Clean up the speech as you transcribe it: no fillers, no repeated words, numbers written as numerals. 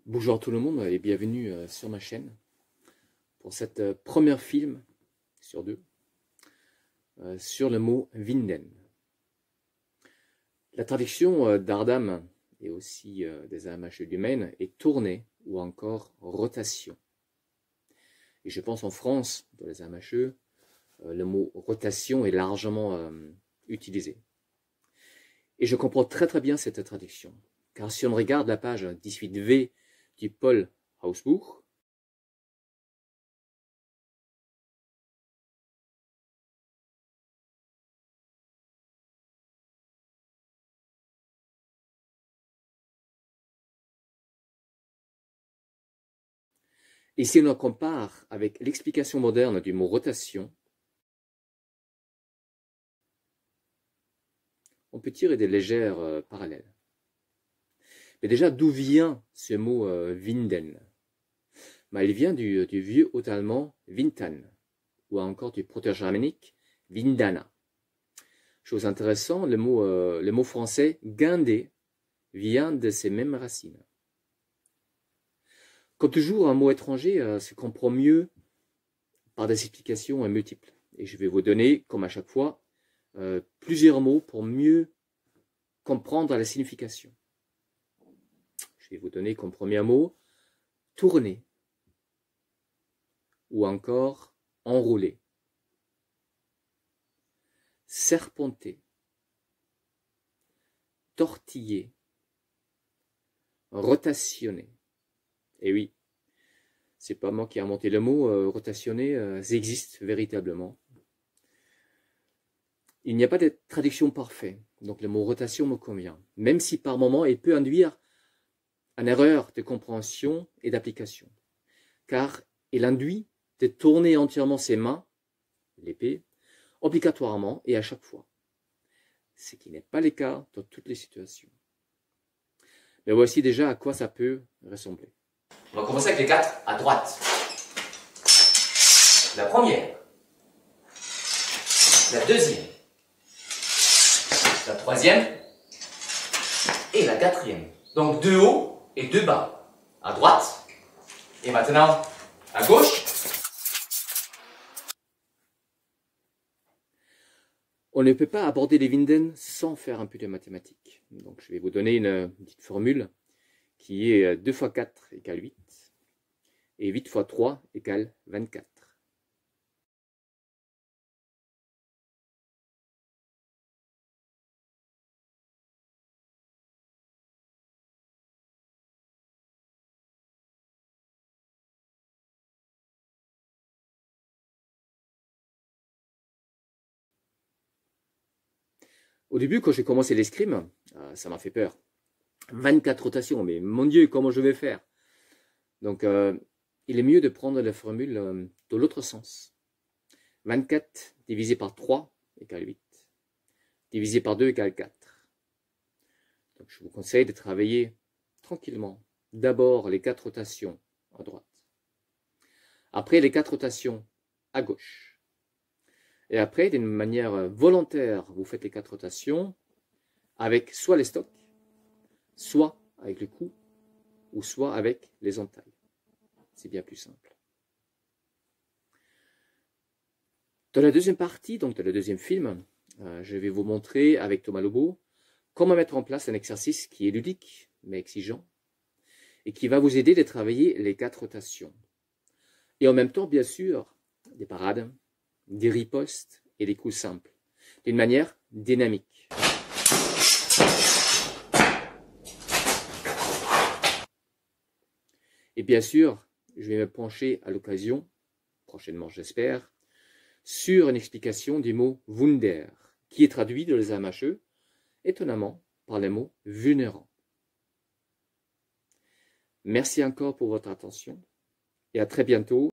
Bonjour tout le monde et bienvenue sur ma chaîne pour cette première film sur deux sur le mot Winden. La traduction d'Ardam et aussi des AMH humaines est tournée ou encore rotation. Et je pense en France, dans les AMHE, le mot rotation est largement utilisé. Et je comprends très bien cette traduction, car si on regarde la page 18V du Paul Hausbuch, et si on le compare avec l'explication moderne du mot rotation, on peut tirer des légères parallèles. Mais déjà, d'où vient ce mot Winden? Il vient du vieux haut-allemand Wintan, ou encore du proto-germanique Windana. Chose intéressante, le mot français guinder vient de ces mêmes racines. Comme toujours, un mot étranger se comprend mieux par des explications multiples. Et je vais vous donner, comme à chaque fois, plusieurs mots pour mieux comprendre la signification. Je vais vous donner comme premier mot tourner ou encore enrouler, serpenter, tortiller, rotationner. Et oui, c'est pas moi qui ai inventé le mot, rotationner, ça existe véritablement. Il n'y a pas de traduction parfaite, donc le mot rotation me convient, même si par moment il peut induire une erreur de compréhension et d'application, car il induit de tourner entièrement ses mains, l'épée, obligatoirement et à chaque fois, ce qui n'est pas le cas dans toutes les situations. Mais voici déjà à quoi ça peut ressembler. On va commencer avec les 4 à droite. La première, la deuxième, la troisième et la quatrième. Donc 2 hauts et 2 bas. À droite et maintenant à gauche. On ne peut pas aborder les Winden sans faire un peu de mathématiques. Donc je vais vous donner une petite formule qui est 2 x 4 égale 8 et 8 x 3 égale 24. Au début, quand j'ai commencé l'escrime, ça m'a fait peur. 24 rotations, mais mon Dieu, comment je vais faire? Donc, il est mieux de prendre la formule dans l'autre sens. 24 divisé par 3 égale 8. Divisé par 2 égale 4. Donc, je vous conseille de travailler tranquillement. D'abord, les 4 rotations à droite. Après, les 4 rotations à gauche. Et après, d'une manière volontaire, vous faites les 4 rotations avec soit les stocks, soit avec le cou, ou soit avec les entailles. C'est bien plus simple. Dans la deuxième partie, donc dans le deuxième film, je vais vous montrer avec Thomas Lobo comment mettre en place un exercice qui est ludique, mais exigeant, et qui va vous aider à travailler les 4 rotations. Et en même temps, bien sûr, des parades, des ripostes et des coups simples, d'une manière dynamique. Et bien sûr, je vais me pencher à l'occasion, prochainement j'espère, sur une explication du mot Wunder, qui est traduit dans les AMHE, étonnamment, par le mot vulnérant. Merci encore pour votre attention et à très bientôt